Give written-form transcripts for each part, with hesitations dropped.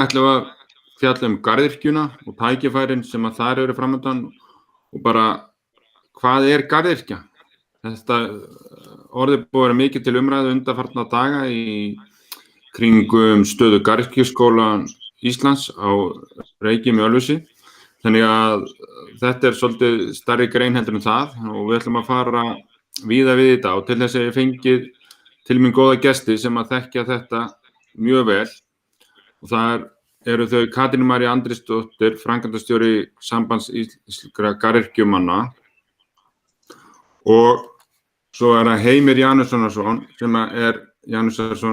ætlum við að fjalla garðyrkjuna og tækifærin sem að þar eru framundan og bara hvað garðyrkja? Þetta orðið búið að vera mikið til umræðu undanfarna daga í kringum stöðu Garðyrkjuskóla Íslands á Reykjum í Ölfusi. Þannig að þetta svolítið stærri grein heldur en það og við ætlum að fara víða við þetta og til þess að ég fengið til mín góða gesti sem að þekkja þetta mjög vel og það eru þau Katrín María Andrésdóttir, framkvæmdastjóri Sambands íslenskra garðyrkjumanna og svo það Heimir Janusson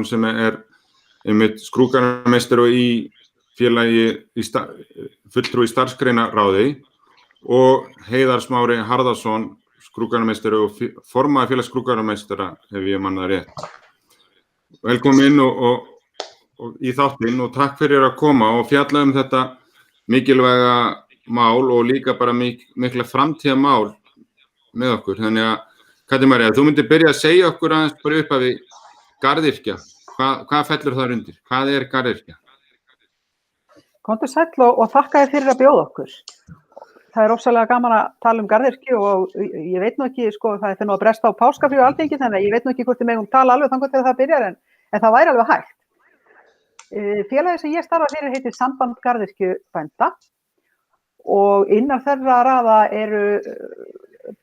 sem er einmitt skrúðgarðameistari í félagi fulltrúi í starfsgreinaráði og Heiðar Smári Harðarson, skrúðgarðameistari og formaður félags skrúðgarðameistara, ef ég man það rétt. Velkomin og í þáttinn og takk fyrir að koma og fjalla þetta mikilvæga mál og líka bara mikla framtíðarmál með okkur. Þannig að Katrín María, þú myndir byrja að segja okkur aðeins bara upp af garðyrkja. Hvað fellur þar undir? Hvað garðyrkja? Komdu sæll og þakka þér fyrir að bjóða okkur. Það er ofsalega gaman að tala garðyrkju og ég veit nú ekki, það er nú að bresta á páskafrí og Alþingi, þannig að ég veit nú ekki hvort við megum tala alveg þangað til það byrjar, en það væri alveg hægt. Félagið sem ég starfa fyrir heitir Samband garðyrkjubænda og innan þeirra raða eru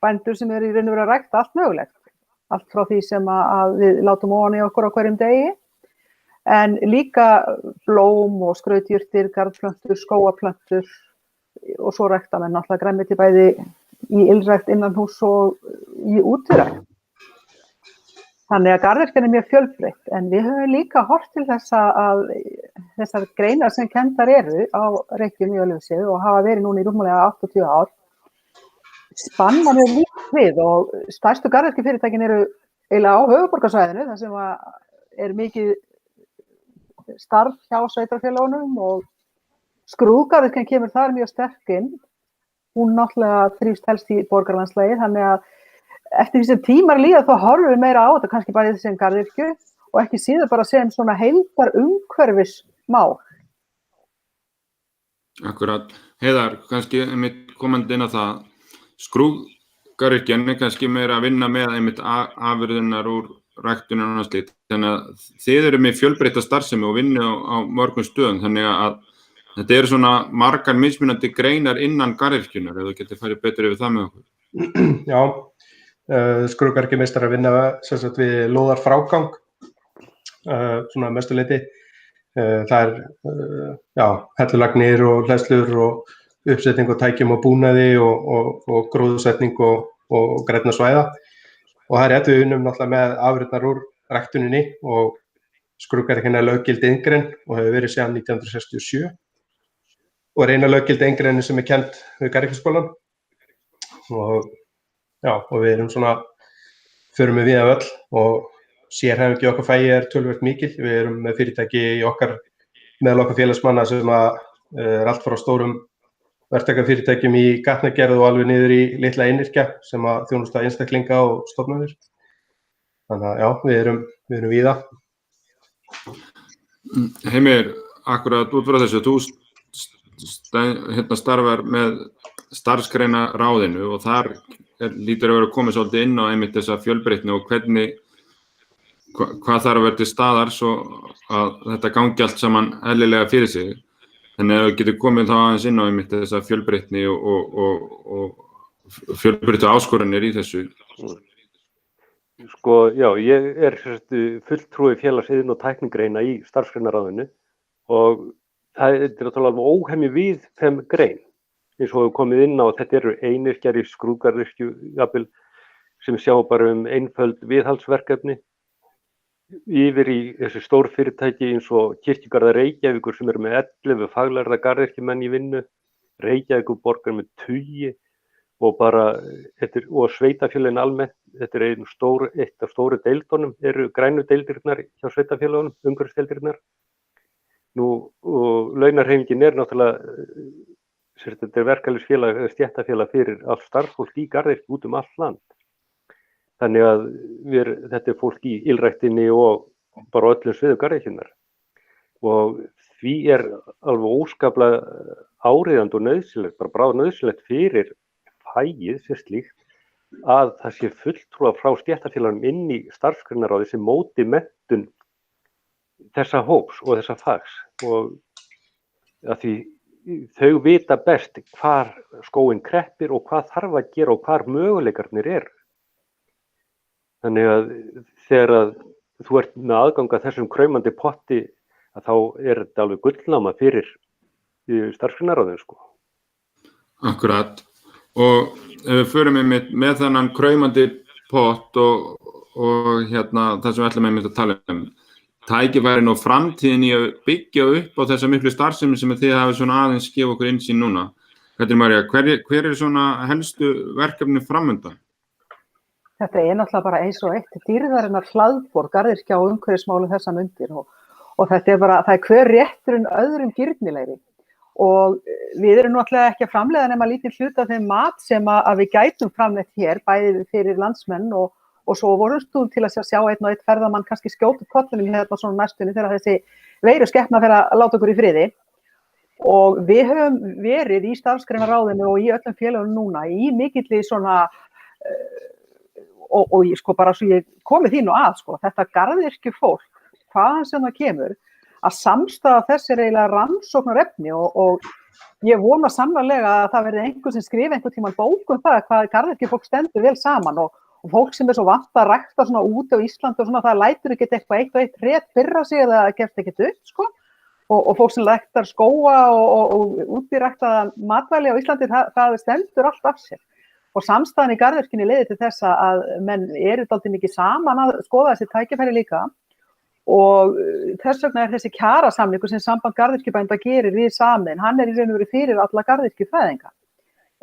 bændur sem eru í raun og veru að rækta allt mögulegt. Allt frá því sem að við látum ofan í okkur á hverjum degi, en líka blóm og skrautjurtir, garðplöntur, skógaplöntur og svo rækta menn náttúrulega grænmeti bæði í ylrækt innanhús og í útirækt. Þannig að garðyrkjan er mjög fjölbreytt, en við höfum líka horft til þessar greinar sem kenndar eru á Reykjum í Ölfusi og hafa verið núna í rúmlega 80 ár. Spanna mjög líkt við og stærstu garðyrkjufyrirtækin eru eiginlega á höfuðborgarsvæðinu, þar sem er mikið starf hjá sveitarfélögunum og skrúðgarðyrkjan kemur þar mjög sterk inn. Hún náttúrulega þrífst helst í borgarlandslagi, þannig að eftir því sem tímar líða þá horfum við meira á þetta kannski bara sem garðyrkju og ekki síður bara sem svona heildar umhverfismál. Akkurat. Heiðar, kannski einmitt komandi inn á það, skrúðgarðyrkjan er kannski meira að vinna með einmitt afurðirnar úr ræktunin og annað slíkt. Þannig að þið eru með fjölbreytta starfsemi og vinnu á mörgum stöðum, þannig að þetta eru svona margar mismunandi greinar innan garðyrkjunnar, ef þú getur farið betur yfir það með okkur. Já, skrúðgarðyrkjumeistarar vinna sem sagt við lóðarfrágang, svona að mestu leyti. Það hellulagnir og hleðslur og uppsetning og tækjum og búnaði og gróðursetning og grænna svæða. Og það er við unnum náttúrulega með afurðirnar úr ræktuninni og skrúðgarðyrkjan er löggild iðngrein og hefur verið síðan 1967 og er eina löggild iðngreinin sem er kennd við Garðyrkjuskólann og við erum svona, förum við víða öll og sérhæfing í okkar fagi er töluvert mikil. Við erum með fyrirtæki meðal okkar félagsmanna sem er allt frá stórum verktakafyrirtækjum í gatnagerð og alveg niður í litla einyrkja sem að þjónusta einstaklinga og stofnanir. Þannig að við erum víða. Heimir, akkurat út frá þessu, þú starfar með starfsgreinaráðinu og þar lítur að vera komið svolítið inn á einmitt þessa fjölbreytni og hvað þarf að vera til staðar svo að þetta gangi allt saman eðlilega fyrir sig. Þannig að þú getur komið þá aðeins inn á einmitt þessa fjölbreytni og fjölbreyttu áskoranir í þessu. Ég er fulltrúi félags iðn- og tæknigreina í starfsgreinaráðinu og það er alveg óhemju víðfeðm grein. Eins og við komið inn á að þetta eru einyrkjar í skrúðgarðyrkju sem sjá bara einföld viðhaldsverkefni yfir í þessi stór fyrirtæki eins og Kirkjugarðar Reykjavíkur sem eru með 11 faglærða garðyrkjumenn í vinnu, Reykjavíkurborg með 10 og sveitarfélögin almennt, þetta er eitt af stóru deildunum, eru grænu deildirnar hjá sveitarfélögunum, umhverfisdeildirnar. Og launahreyfingin er náttúrulega, þetta er verkalýðsfélag eða stéttarfélag fyrir allt starfsfólk í garðyrkju út allt land. Þannig að þetta er fólk í ylræktinni og bara öllum sviðum garðyrkjunnar. Og því alveg óskaplega áríðandi og nauðsynlegt, bara bráðnauðsynlegt fyrir fagið sem slíkt að það sé fulltrúar frá stéttarfélögunum inn í starfsgreinaráði sem móti menntun þessa hóps og þessa fags og að því þau vita best hvar skóinn kreppir og hvað þarf að gera og hvar möguleikarnir eru. Þannig að þegar að þú ert með aðgang að þessum kraumandi potti að þá þetta alveg gullnáma fyrir starfsgreinaráðin sko. Akkurat. Og við förum með þennan kraumandi pott og hérna það sem við ætlum einmitt að tala tækifærin og framtíðin í að byggja upp á þessa miklu starfsemi sem þið hafið svona aðeins gefa okkur innsýn núna. Katrín María, hver svona helstu verkefni framundan? Þetta náttúrulega bara eins og eitt dýrðarinnar hlaðborð, garðyrkja og umhverfismálum þessa mundir og þetta bara, það hver rétturinn öðrum gírnilegri og við erum náttúrulega ekki að framleiða nema lítinn hluta af þeim mat sem að við gætum framleitt hér, bæði fyrir landsmenn og svo vorumst þú til að sjá einn og einn ferðamann kannski skjóta kollinum hérna svona næstunni þegar þessi veiruskepna fer að láta okkur í friði og við höfum verið í starfsgreinaráðinu og í öllum félögum núna í mikilli svona og ég sko bara svo ég komið því nú að sko þetta garðyrkju fólk hvaðan sem það kemur að samstaða þess eiginlega rannsóknarefni og ég vona sannarlega að það verði einhver sem skrifi einhvern tímann bók það hvað garðyrkju fólk stendur vel saman og fólk sem svo vant að rækta svona úti á Íslandi og svona það lætur ekki eitthvað eitt og eitt rétt byrra sig eða gefst ekkert upp sko og fólk sem ræktar skóga og útiræktaða matvæli á Íslandi það stendur allt af sér og samstæðan í garðyrkjunni leiðir til þess að menn dálítið mikið saman að skoða þessi tækifæri líka og þess vegna þessi kjarasamningur sem Samband garðyrkjubænda gerir við Samein, hann í raun og veru fyrir alla garðyrkjufræðinga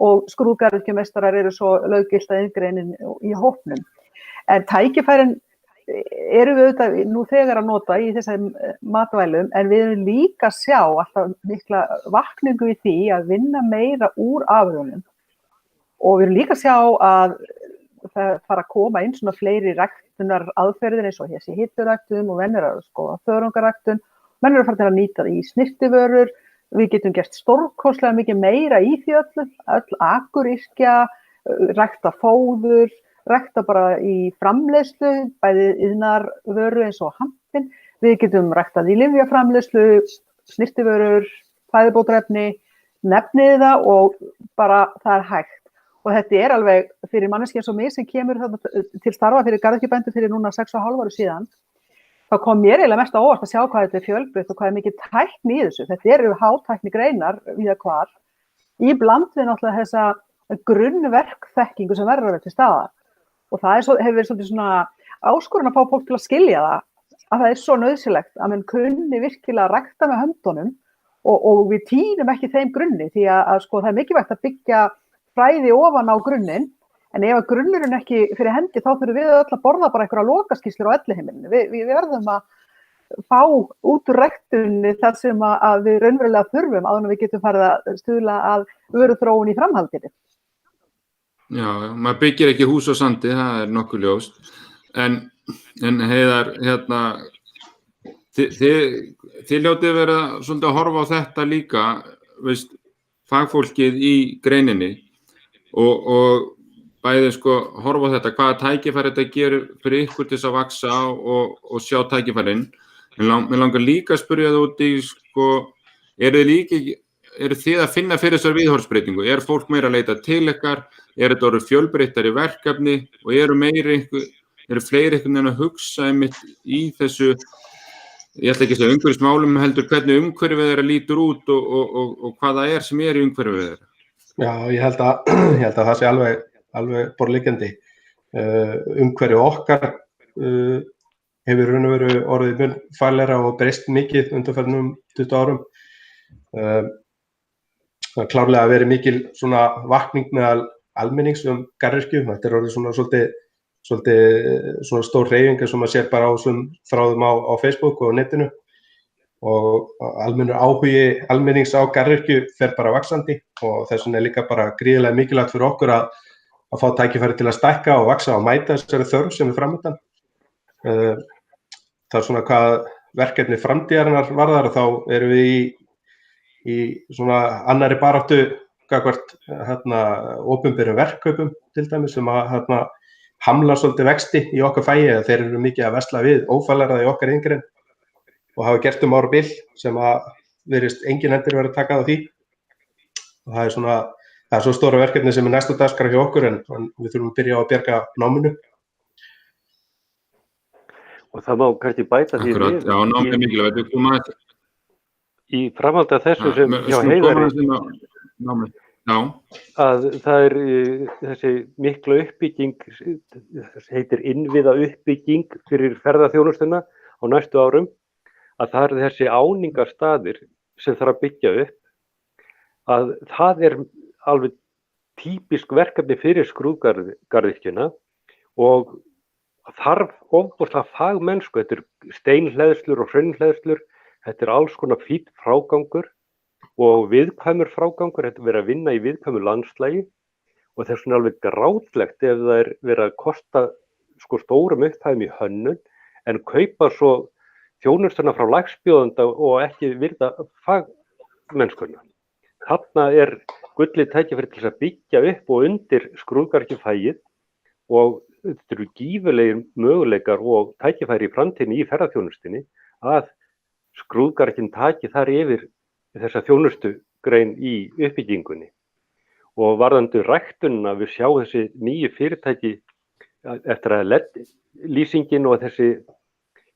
og skrúðgarðyrkjumeistarar eru svo löggilta iðngreinin í hópnum. En tækifærin erum við auðvitað nú þegar að nota í þessum matvælum en við erum líka að sjá alltaf mikla vakningu í því að vinna meira úr afurðunum og við erum líka að sjá að það fara að koma inn svona fleiri ræktunar aðferðir eins og þessi hituræktun og menn að skoða þörungaræktun, menn að fara til að nýta það í snyrtivörur, við getum gert stórkostlega mikið meira í því öll akuryrkja, rækta fóður, rækta bara í framleiðslu, bæði iðnaðarvöru eins og hampinn, við getum ræktað í lyfjaframleiðslu, snyrtivörur, fæðubótarefni, nefnið það og bara það hægt. Og þetta alveg fyrir manneskja eins og mig sem kemur til starfa fyrir garðyrkjubændur fyrir núna 6,5 árum síðan. Það kom mér eiginlega mest á óvart að sjá hvað þetta fjölbreytt og hvað mikið tækni í þessu. Þetta eru hátækni greinar víða hvar. Í bland við náttúrulega þessa grunnverkþekkingu sem verður að vera til staðar. Og það hefur verið svolítið svona áskorun að fá fólk til að skilja að það svo nauðsynlegt að menn kunni virkilega að rækta með höndunum og við týnum ekki þeim grunni því að sko það mikilvægt að byggja fræði ofan á grunninn, en ef að grunnurinn ekki fyrir hendi þá þurfum við öll að borða bara einhverja lokaskýrslur á elliheimilinu. Við verðum að fá út úr ræktunni það sem að við raunverulega þurfum áður en við getum farið að stuðla að vöruþróun í framhaldinu. Já, maður byggir ekki hús á sandi, það nokkuð ljóst. En Heiðar, hérna, þið hljótið verið svolítið að horfa á þetta líka, veist, fagfólkið í greininni og bæði sko horfa á þetta, hvaða tækifæri þetta gerir fyrir ykkur til þess að vaksa og sjá tækifærin. Mér langar líka að spyrja það út í sko, eru þið að finna fyrir þessar viðhorfsbreytingu? Er fólk meira að leita til ykkar? Er þetta orðið fjölbreyttari verkefni og eru fleiri einhvern veginn að hugsa einmitt í þessu, ég ætla ekki að segja umhverfismálum heldur hvernig umhverfið þeirra lítur út og hvað það sem í umhverfið þeirra? Já, ég held að það sé alveg borðliggjandi. Umhverfið okkar hefur raun og veru orðið mun faglegra og breyst mikið undanfarnum 20 árum. Það klárlega verið mikil svona vakning meðal almennings garðyrkju. Þetta orðið svona svolítið svona stór hreyfing sem maður sér bara á þessum þráðum á Facebook og netinu og almennur áhugi almennings á garðyrkju fer bara vaxandi og þess vegna líka bara gríðarlega mikilvægt fyrir okkur að fá tækifæri til að stækka og vaxa og mæta þessari þörf sem framundan. Það svona hvað verkefni framtíðarinnar varðar þá erum við í svona annarri baráttu gagnvart opinberum verkkaupum til dæmis sem að hamla svolítið vexti í okkar fagi eða þeir eru mikið að versla við ófaglærða í okkar iðngrein og hafa gert árabil sem að virðist engin endir verið að taka á því og það er svo stóra verkefni sem er næstu dagskrá hjá okkur en við þurfum að byrja á að bjarga náminu. Og það má kannski bæta því Akkurat, já, námið er mikilvægt. Í framhaldi af þessu sem hjá Heiðari að það er þessi mikla uppbygging, heitir innviða uppbygging fyrir ferðaþjónustuna á næstu árum, að það er þessi áningarstaðir sem þarf að byggja upp, að það er alveg típisk verkefni fyrir skrúðgarðyrkjuna og þarf ofboðslega fagmennsku, þetta er steinhleðslur og hraunhleðslur, þetta er alls konar fínn frágangur og viðkvæmur frágangur, þetta er verið að vinna í viðkvæmu landslægi og þess vegna alveg grátlegt ef það er verið að kosta stórum upphæðum í hönnun en kaupa svo þjónustuna frá lægstbjóðanda og ekki virða fagmennskuna. Þarna er gullið tækifæri til að byggja upp og undir skrúðgarðyrkjufagið og þetta eru gífurlegir möguleikar og tækifæri í framtíðinni í ferðaþjónustunni að skrúðgarðyrkjan taki þar yfir þessa þjónustugrein í uppbyggingunni. Og varðandi ræktunina við sjá þessi nýju fyrirtæki eftir að LED-lýsingin og þessi,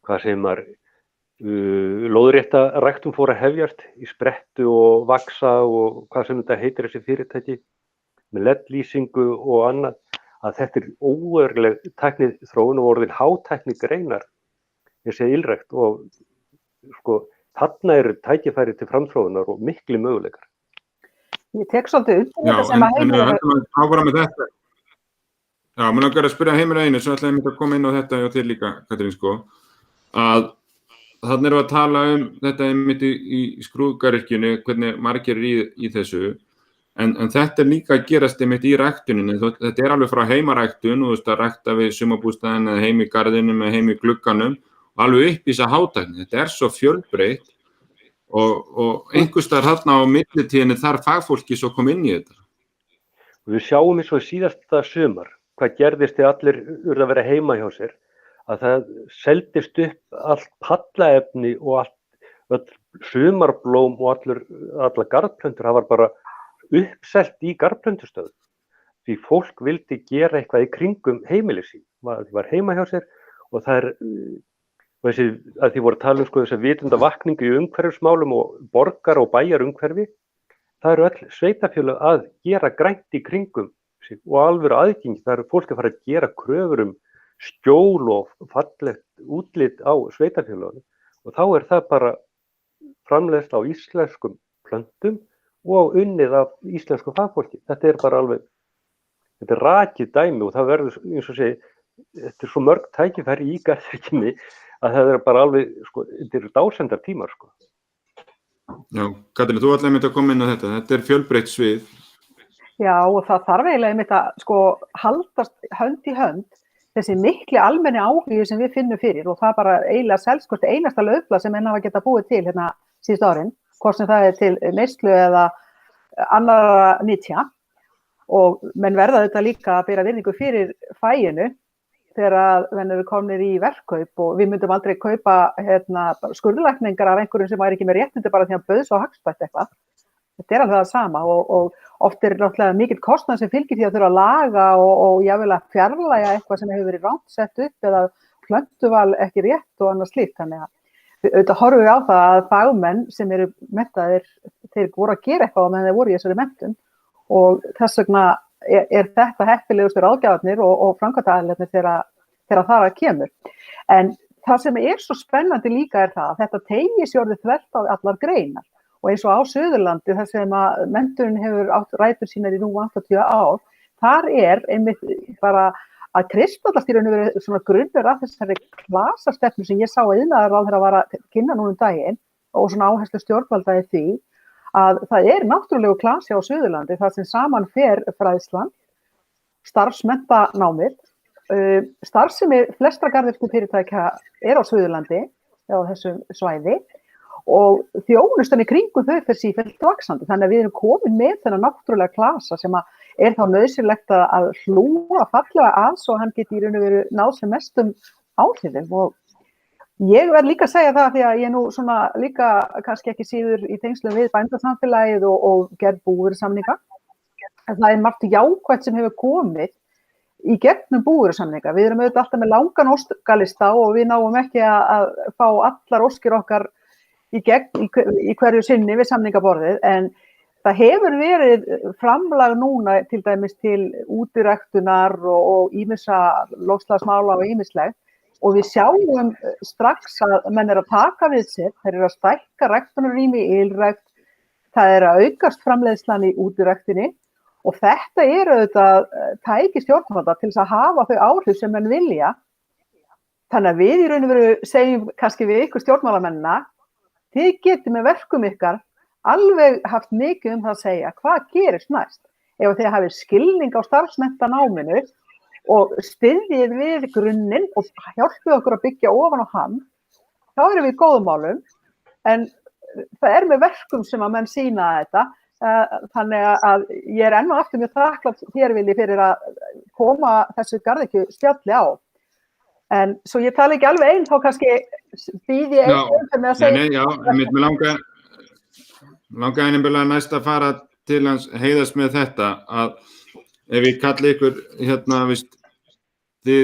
hvað segir maður, lóðrétta ræktun fór að hefjast í sprettu og vaksa og hvað sem þetta heitir þessi fyrirtæki með LED-lýsingu og annað, að þetta er óveruleg tæknið þróun og orðin hátækni greinar þessi ylrækt og þarna eru tækifæri til framþróunar og mikli möguleikar. Ég tek svolítið undir þetta sem að Heiðar Já, mér langar að spyrja Heimir einu, svo ætlaði ég að koma inn á þetta og þér líka, Katrín, að þarna erum við að tala þetta einmitt í skrúðgarðyrkjunni, hvernig margir í þessu, en þetta er líka að gerast einmitt í ræktuninni, þetta er alveg frá heimaræktun, og að rækta við sumarbústaðinn eða heim í garðinum eða heim í glugganum, og alveg upp í þessa hátækni, þetta er svo fjölbreytt og einhvers staðar þarna á millitíðinni þarf fagfólki svo kom inn í þetta. Við sjáum eins og síðasta sumar, hvað gerðist þegar allir urðu að vera heima hjá sér, að það seldist upp allt pallaefni og öll sumarblóm og allar garðplöntur, það var bara uppselt í garðplöntustöðum. Því fólk vildi gera eitthvað í kringum heimili sín, það var heima hjá sér og það er að því voru að tala þess að vitundavakningu í umhverfismálum og borgar og bæjar umhverfi, það eru öll sveitarfélög að gera grænt í kringum sig og alvöru aðgengi, það eru fólk að fara að gera kröfur skjól og fallegt útlit á sveitarfélögunum og þá er það bara framleiðsla á íslenskum plöntum og unnið af íslensku fagfólki. Þetta er bara alveg, þetta er rakið dæmi og það verður, eins og segi, þetta er svo mörg tækifæri í garðyrkjunni að það er bara alveg, þetta eru dásendar tímar, Já, Katrín, þú ætlaði einmitt að koma inn á þetta er fjölbreytt svið. Já, og það þarf eiginlega einmitt að haldast hönd í hönd þessi mikli almenni áhugi sem við finnum fyrir og það bara eiginlega selst einasta laufblað sem menn hafa getað búið til hérna síðustu árin, hvort sem það er til neyslu eða annarra nytja og menn verða þetta líka að bera virðingu fyrir faginu þegar menn eru komnir í verkkaup og við myndum aldrei kaupa skurðlækningar af einhverjum sem væri ekki með réttindi bara því að bauð svo hagstætt eitthvað. Þetta er alveg það sama og oft er náttúrulega mikill kostnað sem fylgir því að þurfa að laga og jafnvel að fjarlægja eitthvað sem hefur verið rangt sett upp eða plöntuval ekki rétt og annað slíkt. Þannig að auðvitað horfum við á það að fagmenn sem eru menntaðir, þeir voru að gera eitthvað meðan þeir voru í þessari menntun og þess vegna er þetta heppilegustu ráðgjafarnir og framkvæmdaaðilarnir þegar það kemur. En það sem er svo spennandi líka er það að þetta teygir sig orðið þvert á allar greinar. Og eins og á Suðurlandi, þar sem að menntunin hefur átt rætur sínar í nú 80 ár, þar er einmitt bara að kristallast í raun og veru svona grunnur að þessari klasastefnu sem ég sá að iðnaðarráðherra var að kynna núna daginn og svona áherslu stjórnvalda í því að það er náttúrulegu klasi á Suðurlandi þar sem saman fer fræðslan, starfsmenntanámið, starfsemi flestra garðyrkjufyrirtækja er á Suðurlandi á þessum svæði og þjónustan í kringum þau fyrir sífellt vaxandi. Þannig að við erum komin með þennan náttúrulega klasa sem er þá nauðsynlegt að hlúa fallega að svo hann geti í raun og veru náð sem mestum áhrifum. Og ég verð líka að segja það því að ég nú svona líka kannski ekki síður í tengslum við bændasamfélagið og gerð búvörusamninga. Það er margt jákvætt sem hefur komið í gegnum búvörusamninga. Við erum auðvitað alltaf með langan óskalista og við náum ekki að fá allar óskir okkar í gegn í hverju sinni við samningaborðið, en það hefur verið framlag núna til dæmis til útiræktunar og ýmissa loftslagsmála og ýmislegt og við sjáum strax að menn eru að taka við sér, þeir eru að stækka ræktunarrými í ylrækt, það er að aukast framleiðslan í útiræktinni og þetta er auðvitað tæki stjórnvalda til þess að hafa þau áhrif sem menn vilja. Þannig að við í raun og veru segjum kannski við ykkur stjórnmálamennina, þið getið með verkum ykkar alveg haft mikið það að segja hvað gerist næst. Ef þið hafið skilning á starfsmenntanáminu og styðjið við grunninn og hjálpið okkur að byggja ofan á hann, þá erum við í góðum málum, en það er með verkum sem að menn sýna þetta. Þannig að ég er enn og aftur mjög þakklátt þér Vilji fyrir að koma þessu garðyrkjuspjalli á. En svo ég tala ekki alveg einn, þá kannski býð ég einn með að segja. Nei, já, mér langaði nefnilega næst að fara til hans heiðast með þetta að ef ég kalli ykkur þið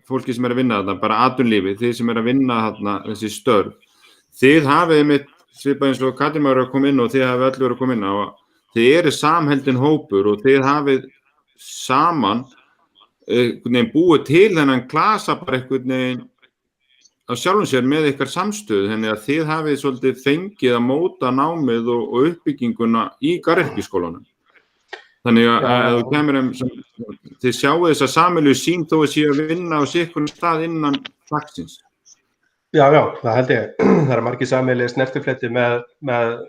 fólki sem er að vinna þarna, bara atvinnulífi, þið sem er að vinna þarna þessi störf, þið hafið mitt svipað eins og Katrín var að koma inn og þið hafið öll verið að koma inn á að þið eru samheldin hópur og þið hafið saman búið til þennan klasa bara einhvern veginn á sjálfum sér með ykkar samstöðu, þannig að þið hafið svolítið fengið að móta námið og uppbygginguna í garðyrkjuskólanum. Þannig að þú kemur þið sjáu þessa sameiginlegu sýn þó að sé að vinna á sérhverjum stað innan flokksins. Já, það held ég. Það eru margir sameiginlegir snertifletir með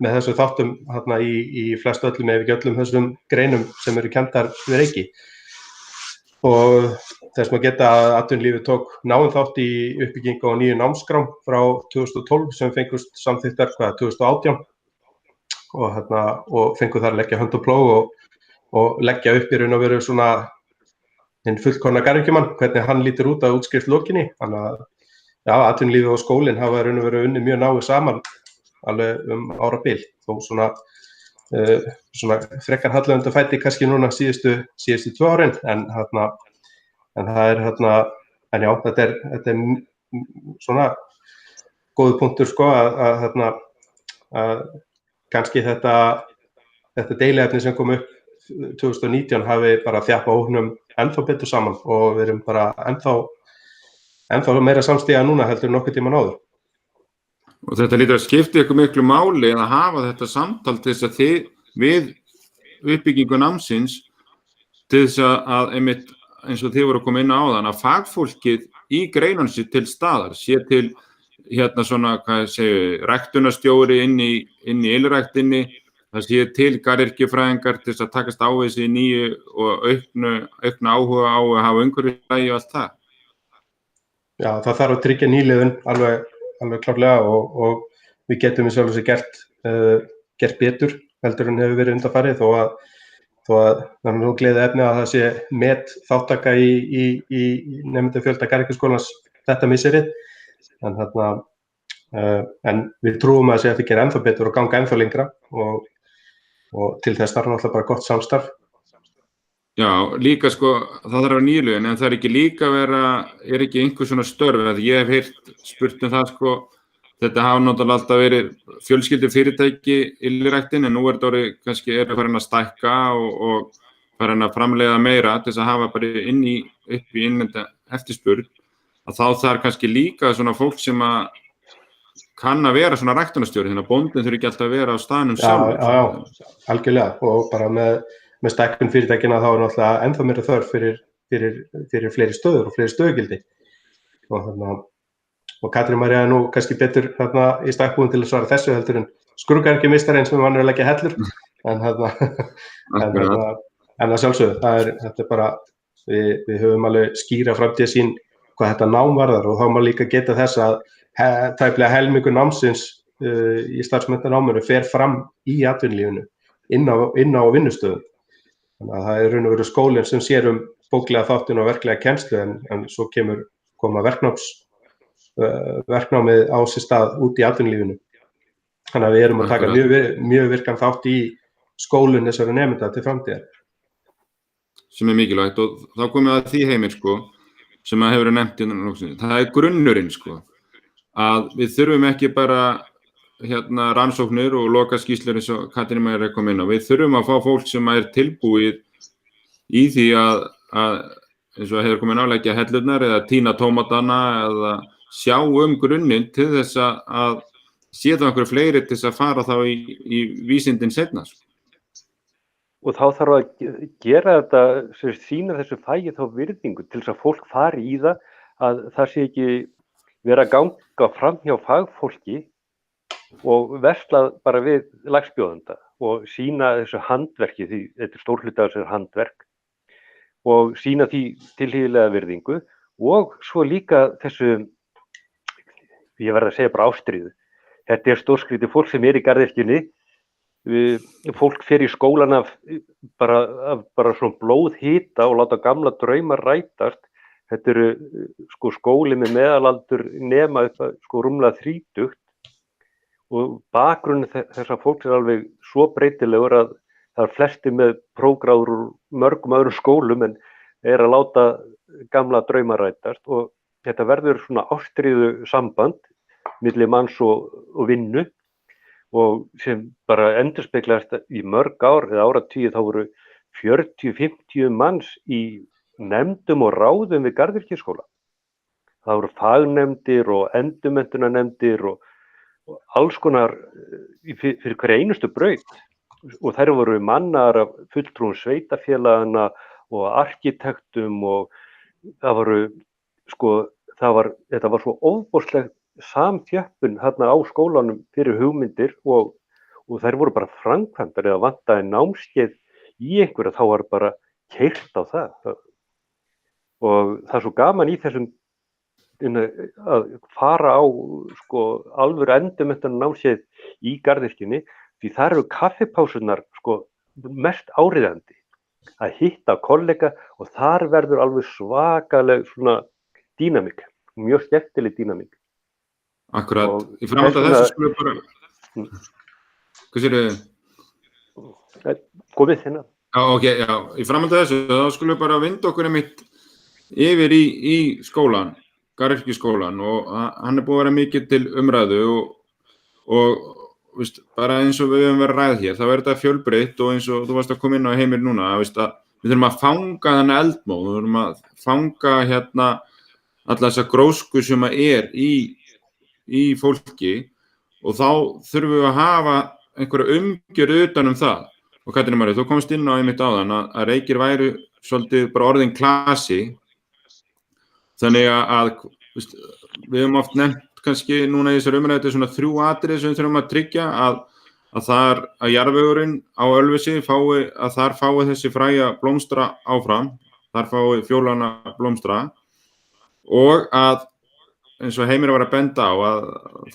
þessu þáttum hérna í flest öllum ef ekki öllum þessum greinum sem eru kenndar við Reiki. Og þess maður geta að atvinnulífið tók náinn þátt í uppbyggingu á nýju námskrám frá 2012 sem fengust samþykktar 2018 og fengu þar að leggja hönd og plóg og leggja upp í raun og veru svona hinn fullkomna garðyrkjumann, hvernig hann lítur út að útskrift lokinni. Þannig að atvinnulífið og skólinn hafa raun og veru unnið mjög náið saman alveg árabil. Þó svona frekar hallavönda fæti kannski núna síðustu 2 árin, en það er en já, þetta er svona góður punktur sko að kannski þetta deiliefni sem kom upp 2019 hafi bara þjappað hópnum ennþá betur saman og við erum bara ennþá meira samstíga núna heldur nokkuð tíman áður. Og þetta lítur að skipta ykkur miklu máli að hafa þetta samtal til þess að þið við uppbyggingu námsins til þess að einmitt eins og þið voru að koma inn á áðan að fagfólkið í greinunum sé til staðar, sé til svona, ræktunarstjóri inn í ylræktinni, það sé til garðyrkjufræðingar til þess að takast á þessi nýju og aukna áhuga á að hafa umhverfisvægi og allt það. Já, það þarf að tryggja nýliðun alveg klárlega og við getum í sjálfu sér gert betur heldur en hefur verið undanfarið þó að það er nú gleðið efni að það sé met þáttaka í nemendafjölda garðyrkjuskólans þetta misserið. En við trúum að það sé að það gera ennþá betur og ganga ennþá lengra og til þess þarf náttúrulega bara gott samstarf. Já, líka sko, það þarf að vera nýliðun, en það er ekki líka er ekki einhver svona störf, að ég hef spurt það sko, þetta hafa náttúrulega alltaf verið fjölskyldufyrirtæki í ylræktin, en nú er þetta kannski farin að stækka og farin að framleiða meira til þess að hafa bara upp í innlenda eftirspurn, að þá þarf kannski líka svona fólk sem kann að vera svona ræktunarstjóri, þannig að bóndinn þurfi ekki alltaf að vera á staðnum sjálfur. Já, algjörlega, og bara með stækkun fyrirtækina þá er náttúrulega ennþá meira þörf fyrir fleiri stöður og fleiri stöðugildi. Og Katrín María er nú kannski betur í stækkbúin til að svara þessu heldur en skrúðgarðyrkjumeistarinn sem vanur að leggja hellur. En að sjálfsögðu, þetta er bara, við höfum alveg skýra framtíðarsýn hvað þetta nám varðar og þá má líka geta þess að tæplega helmingur námsins í starfsmenntanáminu fer fram í atvinnulífinu inn á vinnustöðum. Þannig að það raun og veru skólinn sem sér bóklega þáttinn og verklega kennslu en svo koma verknámið á sér stað út í atvinnulífinu. Þannig að við erum að taka mjög virkan þátt í skólun þessara nemenda til framtíðar. Sem mikilvægt og þá komum við að því Heimir sem að hefur nefnt það grunnurinn að við þurfum ekki bara rannsóknir og lokaskýrslur eins og Katrín María kom inn á. Við þurfum að fá fólk sem er tilbúið í því að eins og hefur komið náleggja hellurnar eða tína tómatana eða sjá grunninn til þess að sé það einhverju fleiri til þess að fara þá í vísindin seinna. Og þá þarf að gera þetta, sýna þessu fagi þá virðingu til þess að fólk fari í það, að það sé ekki vera að ganga fram hjá fagfólki og versla bara við lagsbjóðanda og sýna þessu handverki, því þetta stór hluti af þessu handverk, og sýna því tilhlýðilega virðingu og svo líka þessu, ég verð að segja bara ástríðu. Þetta stórskrítið fólk sem í garðyrkjunni, fólk fer í skólan af bara svona blóðhita og láta gamla drauma rætast. Þetta eru skóli með meðalaldur nema upp rúmlega 30 og bakgrunn þessa fólks alveg svo breytilegur að það flesti með prófgráður úr mörgum öðrum skólum en að láta gamla drauma rætast og þetta verður svona ástríðu samband milli manns og vinnu og sem bara endurspeglast í mörg ár eða áratugi. Þá voru 40-50 manns í nefndum og ráðum við Garðyrkjuskóla. Það voru fagnefndir og endurmenntunarnefndir og alls konar fyrir hverja einustu braut og þær voru mannaðar af fulltrúum sveitafélagana og arkitektum og það voru þetta var svo ofboðslegt samþjöppun þarna á skólanum fyrir hugmyndir og þær voru bara framkvæmdar eða vantaði námskeið í einhverja þá var bara keyrt á það. Og það er svo gaman í þessum að fara á alvöru endurmenntunar námskeið í garðyrkjunni því þar eru kaffipásurnar mest áríðandi að hitta kollega og þar verður alveg svakaleg svona dýnamík, mjög skemmtileg dýnamík. Akkurat, í framhaldi af þessu skulum bara hvað sér þið? Komið þinna. Já, í framhaldi af þessu þá skulum bara vinda okkur einmitt yfir í skólan, Garðyrkjuskólan og hann búið að vera mikið til umræðu og veist, bara eins og við höfum verið að ræða hér, þá þetta fjölbreytt og eins og þú varst að koma inn á Heimir núna, veist, að við þurfum að fanga þennan eldmóð, við þurfum að fanga alla þessa grósku sem í fólki og þá þurfum við að hafa einhverja umgjörð utan það. Og Katrín María, þú komst inn á einmitt áðan að Reykir væru svolítið bara orðin klasi, þannig að veist, við höfum oft nefnt kannski núna í þessari umræðu svona 3 atriði sem við þurfum að tryggja að jarðvegurinn á Ölfusi þar fái þessi fræja blómstra áfram, þar fái fjólana blómstra og að eins og Heimir var að benda á að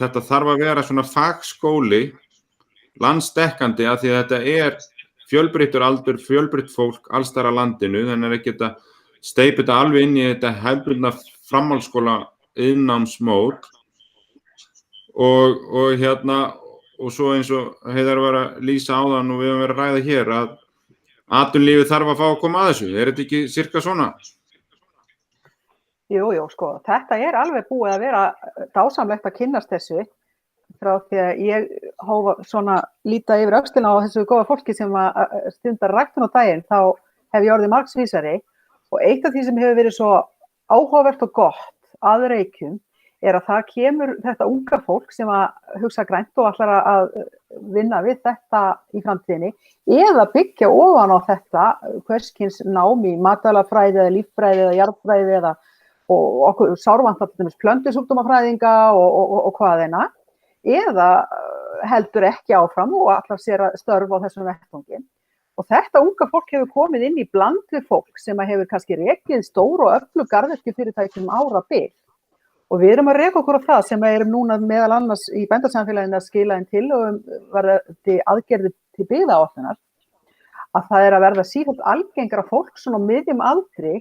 þetta þarf að vera svona fagskóli landsdekkandi að því að þetta fjölbreyttur aldur, fjölbreytt fólk alls staðar á landinu, þannig ekki að steypa þetta alveg inn í þetta hefðbundna framhaldsskóla iðnnámsmót og svo eins og Heiðar var að lýsa áðan og við höfum verið að ræða hér að atvinnulífið þarf að fá að koma að þessu, þetta ekki sirka svona? Jú, þetta alveg búið að vera dásamlegt að kynnast þessu frá því að ég hófa svona líta yfir öxlina á þessu góða fólki sem að stundar ræktun á daginn, þá hef ég orðið margsvísari og eitt af því sem hefur verið svo áhugavert og gott að Reykjum að það kemur þetta unga fólk sem að hugsa grænt og ætlar að vinna við þetta í framtíðinni eða byggja ofan á þetta hverskins nám í matvælafræði eða líffræði eða jarðfræði og okkur sárvantar plöntusjúkdómafræðinga og hvaðeina eða heldur ekki áfram og ætlar sér að störfa á þessum vettvangi. Og þetta unga fólk hefur komið inn í bland við fólk sem hefur kannski rekið stór og öflug garðyrkjufyrirtækjum árabil. Og við erum að reka okkur á það sem erum núna meðal annars í bændasamfélaginu að skila inn tillögum varðandi aðgerðir til byggðaáætlunar, að það er að verða sífellt algengra fólk svona á miðjum aldri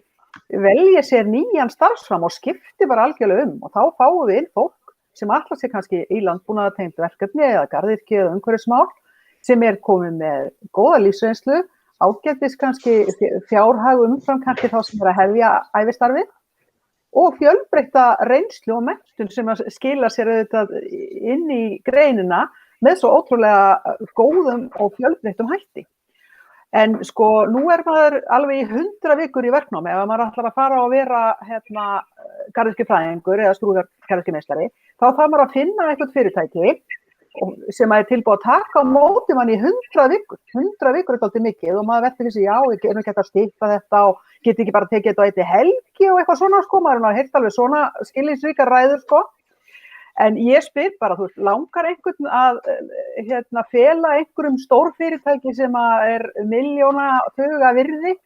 velja sér nýjan starfsfram og skipti bara algjörlega og þá fáum við inn fólk sem ætlar sér kannski í landbúnaðartengt verkefni eða garðyrkju eða umhverfismál sem komið með góða lífsreynslu, ágætis kannski fjárhag umfram kannski þá sem að hefja ævistarfið og fjölbreytta reynslu og menntun sem að skila sér auðvitað inn í greinina með svo ótrúlega góðum og fjölbreyttum hætti. En sko, nú maður alveg í 100 vikur í verknámi ef maður ætlar að fara og vera garðyrkjufræðingur eða skrúðgarðyrkjumeistari, þá þarf maður að finna eitthvað fyrirtæki sem tilbúið að taka á móti mann í 100 vikur. 100 vikur dálítið mikið og maður veltir þessi, já, ég er ekki að stytta þetta og get ekki bara tekið þetta á einni helgi og eitthvað svona, sko, maður har heyrt alveg svona skilningsríkar ræður, sko. En ég spyr bara, þú veist, langar einhvern að fela einhverjum stórfyrirtæki sem milljónatuga virði,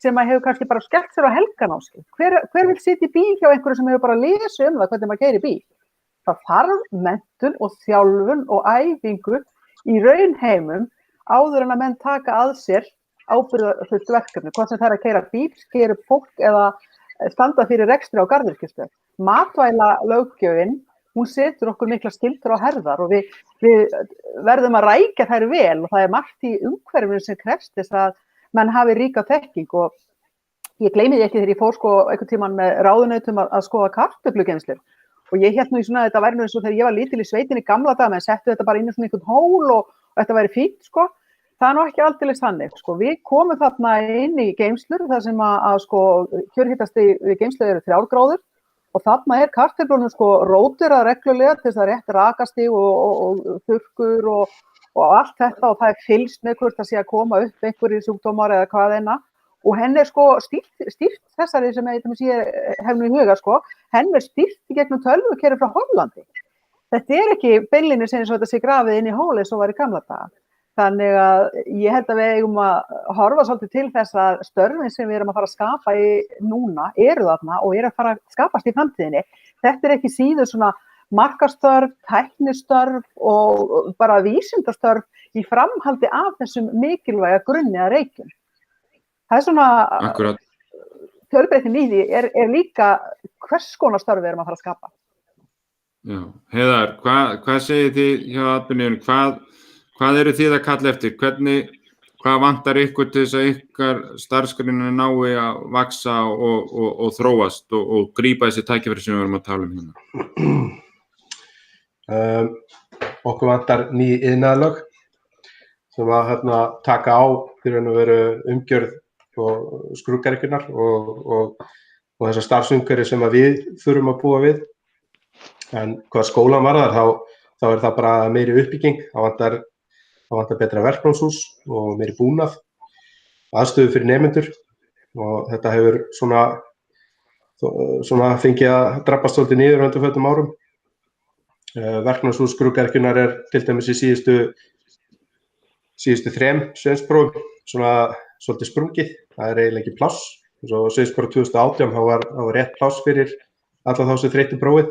sem hefur kannski bara skellt sér á helganámskeið. Hver vil sitja í bíl hjá einhverju sem hefur bara lesið það, hvernig maður keyrir bíl? Það þarf menntun og þjálfun og æfingu í raunheimum áður en að menn taka að sér ábyrgðarfullt verkefni, hvort sem það að keyra bíl, skera upp fólk eða standa fyrir rekstri á garðyrkjustöð. Matvælalöggjöfin, hún setur okkur mikla skyldur á herðar og við verðum að rækja þær vel og það er margt í umhverfinu sem krefst þess að menn hafi ríka þekking og ég gleymi því ekki þegar ég fór sko einhvern tímann með ráðunautum að skoða kartöflugeymslur og ég hélt nú í svona að þetta væri nú eins og þegar ég var lítil í sveitinni gamla daga, menn settu þetta bara inn í svona einhvern hól og þetta væri fínt sko. Það er nú ekki aldeilis þannig, sko. Við komum þarna inn í geymslur þar sem að sko kjörhitastig við geymslu eru 3 gráður og þarna kartöflunum sko róturað reglulega til þess að rétt rakastig og þurrkur og allt þetta og það er fylgst með hvort það sé að koma upp einhverjir sjúkdómar eða hvað eina og henni sko stýrt þessari sem ég hef nú í huga sko, henni stýrt í gegnum tölvukerfi frá Hollandi. Þetta ekki beinlínis eins og þetta sé grafið inn í hóli svo var í gamla daga. Þannig að ég held að við eigum að horfa svolítið til þess að störfin sem við erum að fara að skapa í núna eru þarna og eru að fara að skapast í framtíðinni. Þetta ekki síður svona markastörf, tæknistörf og bara vísindastörf í framhaldi af þessum mikilvæga grunni að reykjum. Það svona fjölbreytnin í því er líka hvers konar störf við erum að fara að skapa. Já, Heiðar, hvað segir þið hjá atvinnulífinu? Hvað eru þið að kalla eftir? Hvað vantar ykkur til þess að ykkar starfsgreinar nái að vaxa og þróast og grípa þessi tækifæri sem við erum að tala um hérna? Okkur vantar ný iðnaðarlög sem að taka á fyrir að vera umgjörð og skrúðgarðyrkjunnar og þessar starfsumhverfi sem að við þurfum að búa við. En hvað skólan varðar þá er það bara meiri uppbygging, það vantar betra verknámshús og meiri búnað, aðstöðu fyrir nemendur og þetta hefur svona fengið að drabbast svolítið niður undanförnum árum. Verknámshús skrúðgarðyrkjunnar til dæmis í síðustu 3 sveinsprófum svona svolítið sprungið, það eiginlega ekki pláss. Svo sveinspróf 2018 þá var rétt pláss fyrir alla þá sem þreyttu prófið.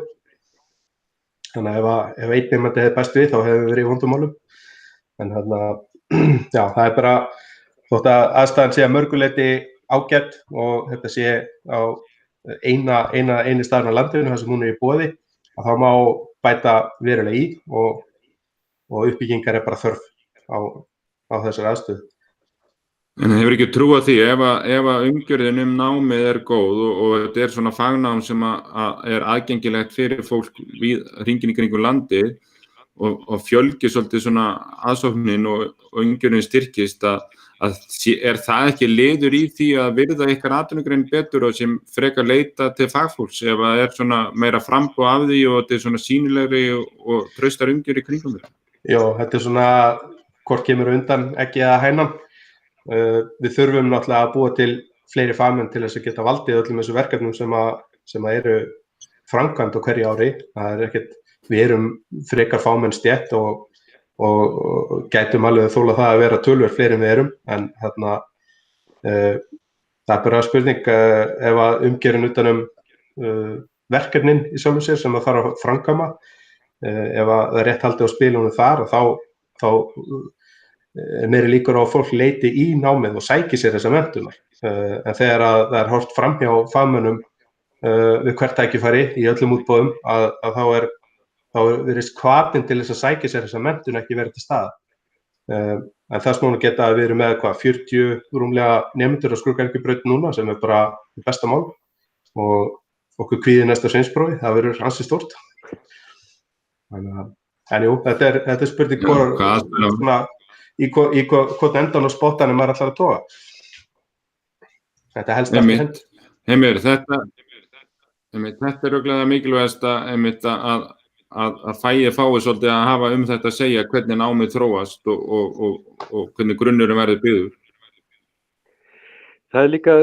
Þannig að ef einn nemandi hefði bæst við þá hefði við verið í vondum málum. En já, það er bara þótt að aðstæðan sé að mörguleyti ágætt og þetta sé á eini staðurinn á landinu þar sem hún í boði, að þá má bæta verulega í og uppbyggingar bara þörf á þessari aðstöðu. En hefur ekki trú á því ef að umgjörðin námið góð og þetta svona fagnám sem að aðgengilegt fyrir fólk hringinn í kringum landið og fjölgi svolítið svona aðsóknin og umgjörðin styrkist að það ekki liður í því að virða ykkar atvinnugrein betur og sem frekar leita til fagfólks ef að svona meira framboð af því og þetta svona sýnilegri og traustar umgjörð í kringum þetta? Já, þetta svona hvort kemur undan ekki að hænan. Við þurfum náttúrulega að búa til fleiri fagmenn til þess að geta valdið öllum þessu verkefnum sem eru framkvæmd á hverju ári. Við erum frekar fámenn stétt og og gætum alveg þóla það að vera töluvert fleiri en við erum, en þarna það er bara spurning ef að umgjörun utanum verkefnin í sjálfu sér sem það þarf að framkvæma, ef að það er rétt haldið á spilunum þar þá meiri líkur á að fólk leiti í námið og sæki sér þessa menntunar, en þegar að það er horft fram hjá fagmönnum við hvert tækifæri í öllum útboðum að þá virðist hvatinn til þess að sækja sér þessa menntun ekki verið til staðar. En það snúna geta að við erum með 40 rúmlega nemendur á Skrúðgarðabraut núna sem er bara besta mál og okkur kvíði næsta sveinsprófi, það verður ansi stórt. En jú, þetta er spurning í hvort endan á spottanum maður ætlar að toga. Þetta helst ekki hend. Heimir, þetta er örugglega mikilvægast að fæið fái svolítið að hafa þetta að segja hvernig námið þróast og hvernig grunnurinn verður byggður. Það er líka,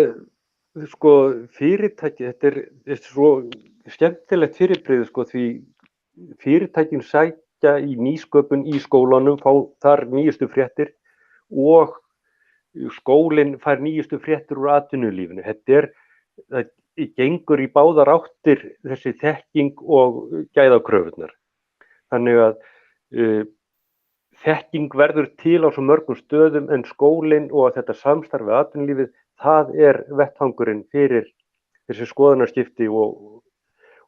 fyrirtæki, þetta er svo skemmtilegt fyrirbrigði, því fyrirtækin sækja í nýsköpun í skólanum, fá þar nýjustu fréttir og skólinn fær nýjustu fréttir úr atvinnulífinu. Það gengur í báðar áttir þessi þekking og gæðakröfurnar. Þannig að þekking verður til á svo mörgum stöðum en skólinn og þetta samstarf við atvinnulífið, það er vettvangurinn fyrir þessi skoðunarskipti og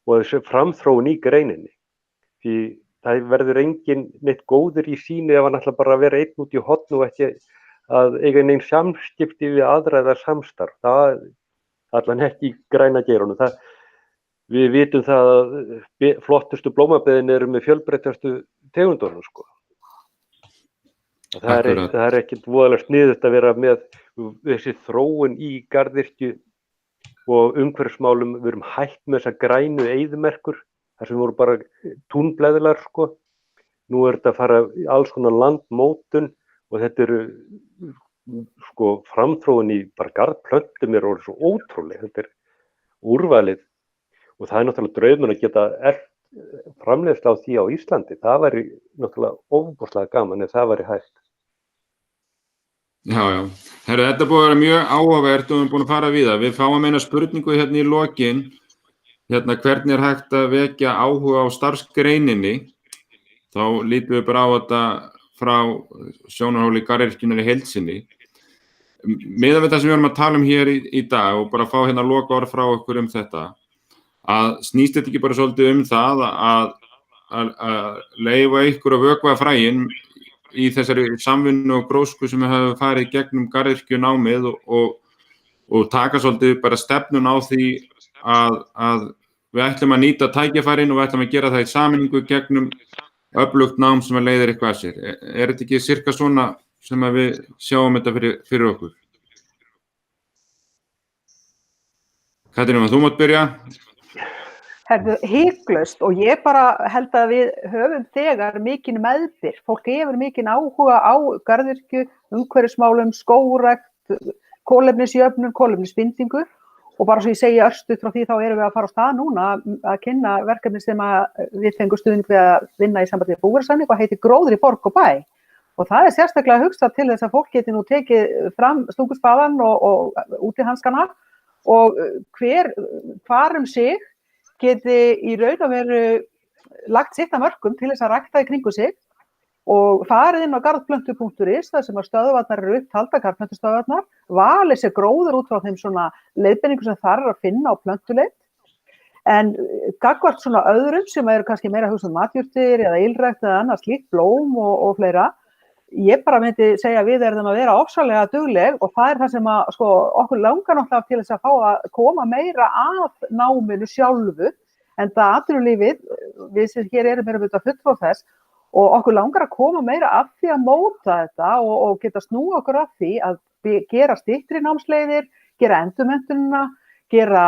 þessi framþróun í greininni. Því það verður enginn neitt góður í síni ef hann ætlar bara að vera einn út í horn og ekki að eiga neinn samskipti við aðra eða samstarf. Það allan ekki í græna geiranum. Við vitum það að flottustu blómabeðin eru með fjölbreyttastu tegundunum, Það er ekkert voðalega sniðugt að vera með þessi þróun í garðyrkju og umhverfismálum. Við erum hætt með þessa grænu eyðimerkur, þar sem voru bara túnbleðlar, Nú er þetta að fara í alls konar landmótun og þetta eru framþróun í bara garðplöntum er orðið svo ótrúleg. Þetta er úrvalið og það er náttúrulega draumur að geta framleiðsla á því á Íslandi. Það væri náttúrulega ofboðslega gaman ef það væri hægt. Já. Herru, þetta er búið að vera mjög áhugavert og við erum búin að fara við það. Við fáum eina spurningu hérna í lokin. Hvernig er hægt að vekja áhuga á starfsgreininni? Þá lítum við bara á þetta frá sjónarhóli garðyrkjunnar í heild sinni. Miðað við það sem við erum að tala hér í dag og bara fá hérna lokaorð frá okkur þetta, að snýst þetta ekki bara svolítið það að leyfa ykkur að vökva fræin í þessari samvinnu og grósku sem við höfum farið gegnum garðyrkjunámið og taka svolítið bara stefnun á því að við ætlum að nýta tækifærin og við ætlum að gera það í sameiningu gegnum öflugt nám sem leiðir eitthvað að sér. Er þetta ekki cirka svona sem að við sjáum þetta fyrir okkur? Katrín, þú mátt byrja. Hiklaust og ég bara held að við höfum þegar mikinn meðbyr. Fólk hefur mikinn áhuga á garðyrkju, umhverfismálum, skógrækt, kolefnisjöfnun, kolefnisbindingu og bara svo ég segi örstutt frá því þá erum við að fara á stað núna að kynna verkefni sem við fengum stuðning við að vinna í sambandi við búvörusamning og heitir Gróður í borg og bæ. Og það er sérstaklega hugsað til þess að fólk geti nú tekið fram stunguspaðan og útihanskana og hvar sig geti í raun og veru lagt sitt af mörkum til þess að rækta í kringu sig og farið inn á garðplöntu.is þar sem að stöðvarnar eru upptalda, garðplöntustöðvarnar, valið sér gróður út frá þeim svona leiðbeiningu sem þar er að finna á plöntuleit. En gagnvart svona öðrum sem eru kannski meira að hugsa matjurtir eða ylrækt eða annað slíkt, blóm og fleira, ég bara myndi segja að við erum að vera ofsalega dugleg og það er það sem að okkur langar náttúrulega til þess að fá að koma meira að náminu sjálfu, en það atvinnulífið, við sem hér erum auðvitað fulltrúar þess og okkur langar að koma meira að því að móta þetta og geta snúa okkur að því að gera styttri námsleiðir, gera endurmenntunina, gera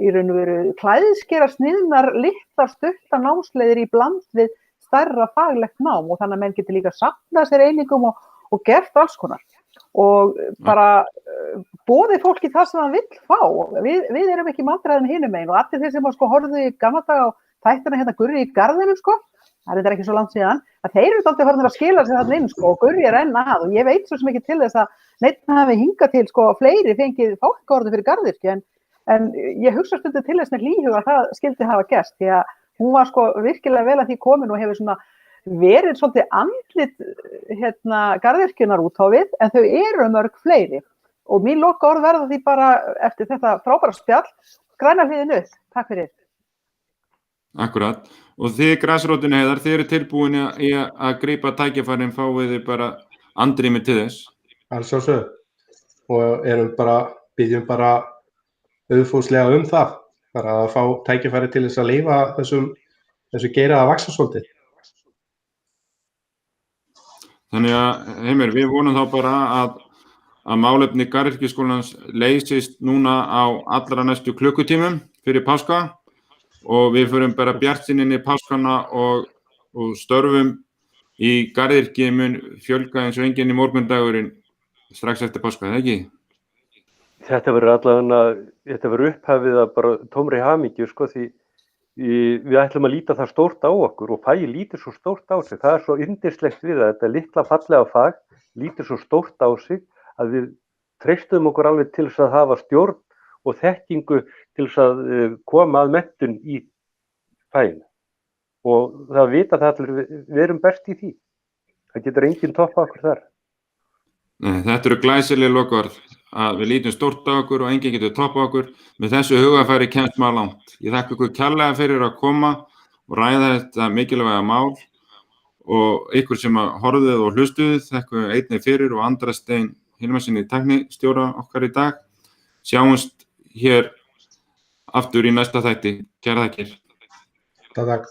í raun og veru klæðskera sniðnar litlar stuttar námsleiðir í bland við stærra faglegt nám og þannig að menn geti líka safnað sér einingum og gert alls konar og bara boðið fólki það sem það vill fá. Við erum ekki vandræðin hinum megin og allir þeir sem horfðu í gamla daga á þættina hérna Gurri í garðinum það er ekki svo langt síðan, að þeir eru dálítið farin að skila sér þarna inn sko, og Gurri er enn að og ég veit svo sem ekki til þess að neitt hafi hingað til sko, fleiri fengið fálkaorðu fyrir garðyrkju en ég hugsa stundum til þess með hlýhug að það skildi hafa gerst því að hún var sko virkilega vel að því komin og hefur svona verið svolítið andlit garðyrkjunar út á við en þau eru mörg fleiri og mín loka orð verða því bara eftir þetta frábæra spjall Græna hliðin upp, takk fyrir. Akkurat, og þið grasrótinu Heiðar, þið eru tilbúin í að grípa tækifærin, fáið þið bara andrými til þess? Alls og byggjum bara auðfúslega það, bara að fá tækifæri til þess að lifa þessu geira að vaxa svolítið. Þannig að, Heimir, við vonum þá bara að málefni Garðyrkjuskólans leysist núna á allra næstu klukkutímum fyrir páska og við förum bara bjartsýn inn í páskana og störfum í garðyrkju mun fjölga eins og enginn í morgundagurinn strax eftir páska, eða ekki? Þetta verður upphafið að bara tómri hamingju, sko, því við ætlum að líta það stórt á okkur og fagið lítur svo stórt á sig. Það er svo yndislegt við að þetta litla fallega fag lítur svo stórt á sig að við treystum okkur alveg til þess að hafa stjórn og þekkingu til þess að koma að menntun í faginu. Og það vita það allir, við erum best í því. Það getur enginn toppa okkur þar. Nei, þetta eru glæsileg lokaorð að við lítum stórt á okkur og enginn getur toppa okkur. Með þessu hugafæri kemst maður langt. Ég þakka ykkur kærlega fyrir að koma og ræða þetta mikilvæga mál og ykkur sem horfðuð og hlustuð, þakka einnig fyrir og Andra Stein Hilmarsinni tæknistjóra okkar í dag. Sjáumst hér aftur í næsta þætti. Kærar þakkir. Takk.